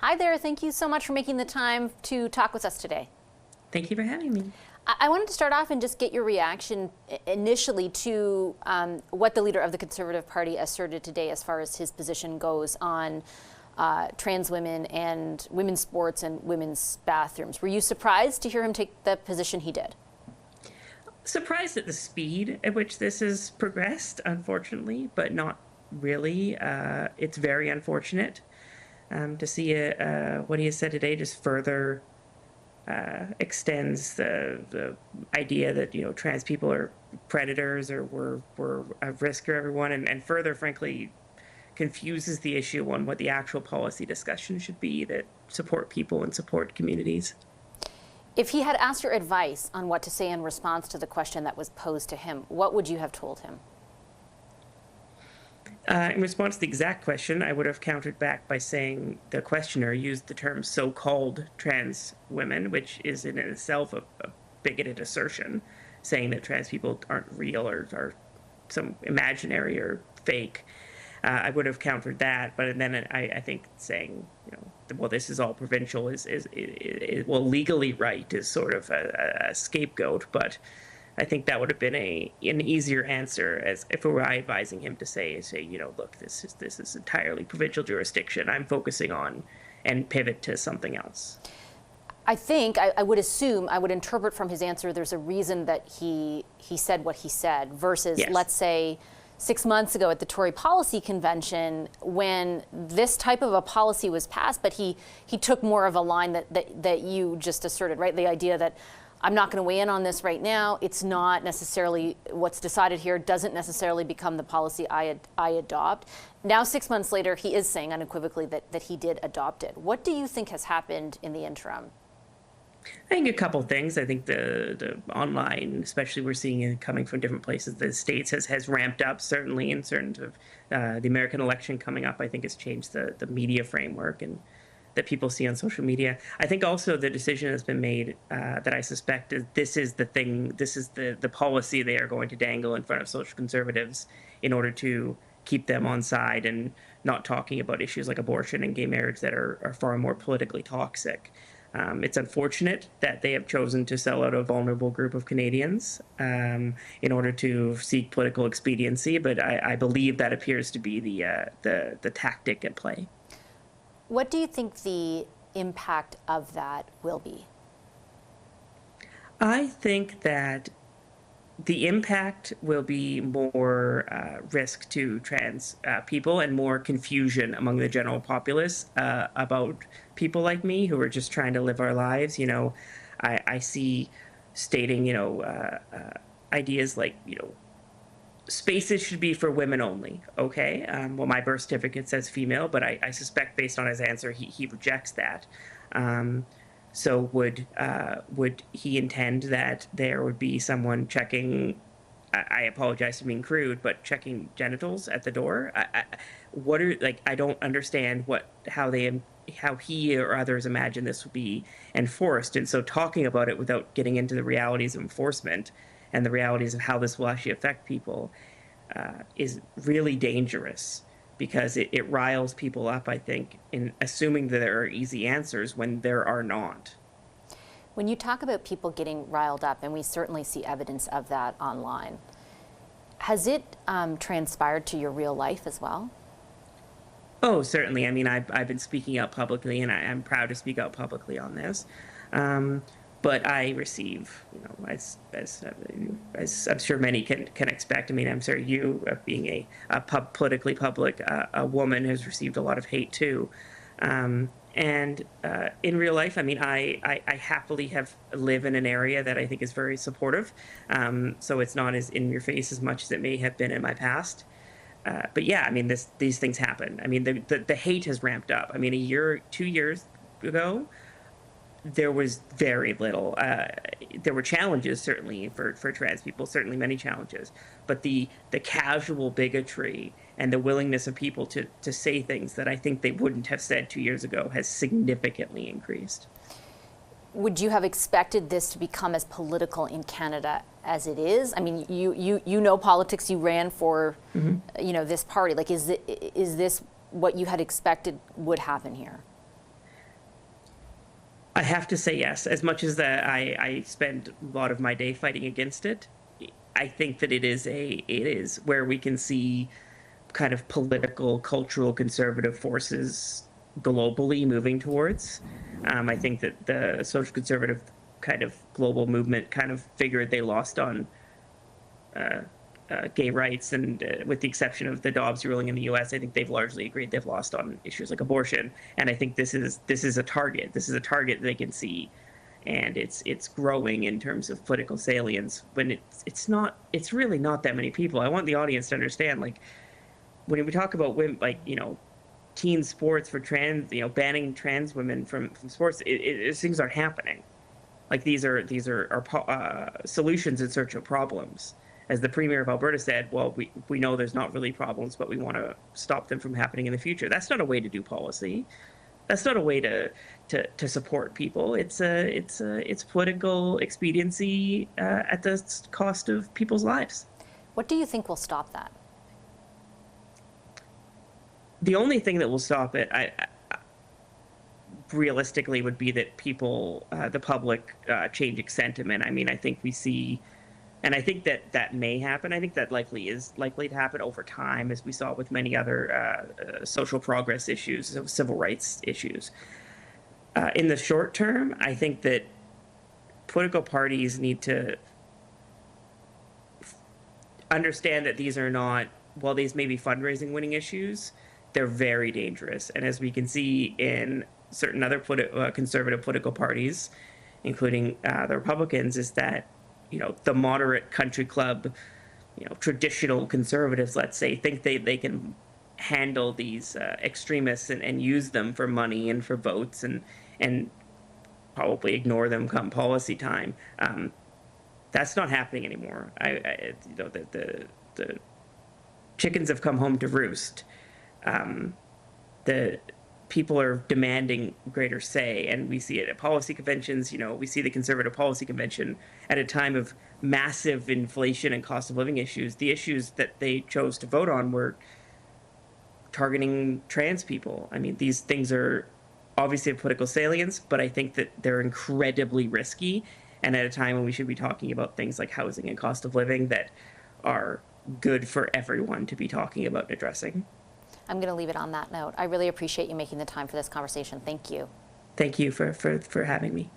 Hi there. Thank you so much for making the time to talk with us today. Thank you for having me. I wanted to start off and just get your reaction initially to what the leader of the Conservative Party asserted today as far as his position goes on trans women and women's sports and women's bathrooms. Were you surprised to hear him take the position he did? Surprised at the speed at which this has progressed, unfortunately, but not really. It's very unfortunate to see what he has said today just further extends the idea that trans people are predators or we're a risk for everyone, and further, frankly, confuses the issue on what the actual policy discussion should be that support people and support communities. If he had asked your advice on what to say in response to the question that was posed to him, what would you have told him? In response to the exact question, I would have countered back by saying the questioner used the term so-called trans women, which is in itself a bigoted assertion, saying that trans people aren't real or are some imaginary or fake. I would have countered that, but then I think saying, well, this is all provincial is well, legally right is sort of a scapegoat, but I think that would have been an easier answer as if we were advising him to say, look, this is entirely provincial jurisdiction. I'm focusing on and pivot to something else. I think I would assume, I would interpret from his answer, there's a reason that he said what he said versus, Yes. Let's say, 6 months ago at the Tory Policy Convention when this type of a policy was passed, but he took more of a line that you just asserted, right? The idea that I'm not going to weigh in on this right now. It's not necessarily what's decided here, doesn't necessarily become the policy I adopt. Now, 6 months later, he is saying unequivocally that he did adopt it. What do you think has happened in the interim? I think a couple things. I think the online, especially we're seeing it coming from different places, the States has ramped up, certainly in terms of the American election coming up. I think has changed the media framework and that people see on social media. I think also the decision has been made that I suspect is this is the thing, this is the policy they are going to dangle in front of social conservatives in order to keep them on side and not talking about issues like abortion and gay marriage that are far more politically toxic. It's unfortunate that they have chosen to sell out a vulnerable group of Canadians in order to seek political expediency, but I believe that appears to be the tactic at play. What do you think the impact of that will be? I think that the impact will be more risk to trans people and more confusion among the general populace about people like me who are just trying to live our lives. I see stating, ideas like, spaces should be for women only. Okay. Well, my birth certificate says female, but I suspect based on his answer, he rejects that. So would he intend that there would be someone checking? I apologize for being crude, but checking genitals at the door. I don't understand how he or others imagine this would be enforced. And so talking about it without getting into the realities of enforcement and the realities of how this will actually affect people is really dangerous because it riles people up, I think, in assuming that there are easy answers when there are not. When you talk about people getting riled up, and we certainly see evidence of that online, has it transpired to your real life as well? Oh, certainly. I mean, I've been speaking out publicly, and I'm proud to speak out publicly on this. But I receive, as I'm sure many can expect. I mean, I'm sure you, being a politically public a woman, has received a lot of hate too. And in real life, I mean, I happily live in an area that I think is very supportive. So it's not as in your face as much as it may have been in my past. But yeah, I mean, these things happen. I mean, the hate has ramped up. I mean, 2 years ago, there was very little. There were challenges, certainly, for trans people, certainly many challenges. But the casual bigotry and the willingness of people to say things that I think they wouldn't have said 2 years ago has significantly increased. Would you have expected this to become as political in Canada as it is? I mean, you know politics. You ran for, this party. Like, is this what you had expected would happen here? I have to say yes. As much as that, I spend a lot of my day fighting against it. I think that it is where we can see kind of political, cultural, conservative forces globally moving towards. I think that the social conservative kind of global movement kind of figured they lost on uh, gay rights, and with the exception of the Dobbs ruling in the U.S., I think they've largely agreed they've lost on issues like abortion. And I think this is a target. This is a target they can see, and it's growing in terms of political salience. When it's really not that many people. I want the audience to understand, like when we talk about women, like teen sports for trans, banning trans women from sports, things aren't happening. Like these are solutions in search of problems. As the premier of Alberta said, well, we know there's not really problems, but we want to stop them from happening in the future. That's not a way to do policy. That's not a way to support people. It's political expediency at the cost of people's lives. What do you think will stop that? The only thing that will stop it, realistically, would be that people, the public, changing sentiment. I mean, I think we see, and I think that that may happen. I think that likely is likely to happen over time, as we saw with many other social progress issues, civil rights issues. In the short term, I think that political parties need to understand that these are not, while these may be fundraising winning issues, they're very dangerous. And as we can see in certain other conservative political parties, including the Republicans, is that the moderate country club, traditional conservatives, let's say, think they can handle these extremists and use them for money and for votes, and probably ignore them come policy time. That's not happening anymore. The chickens have come home to roost. The people are demanding greater say, and we see it at policy conventions. We see the Conservative Policy Convention at a time of massive inflation and cost of living issues. The issues that they chose to vote on were targeting trans people. I mean, these things are obviously of political salience, but I think that they're incredibly risky, and at a time when we should be talking about things like housing and cost of living that are good for everyone to be talking about and addressing. I'm going to leave it on that note. I really appreciate you making the time for this conversation. Thank you. Thank you for having me.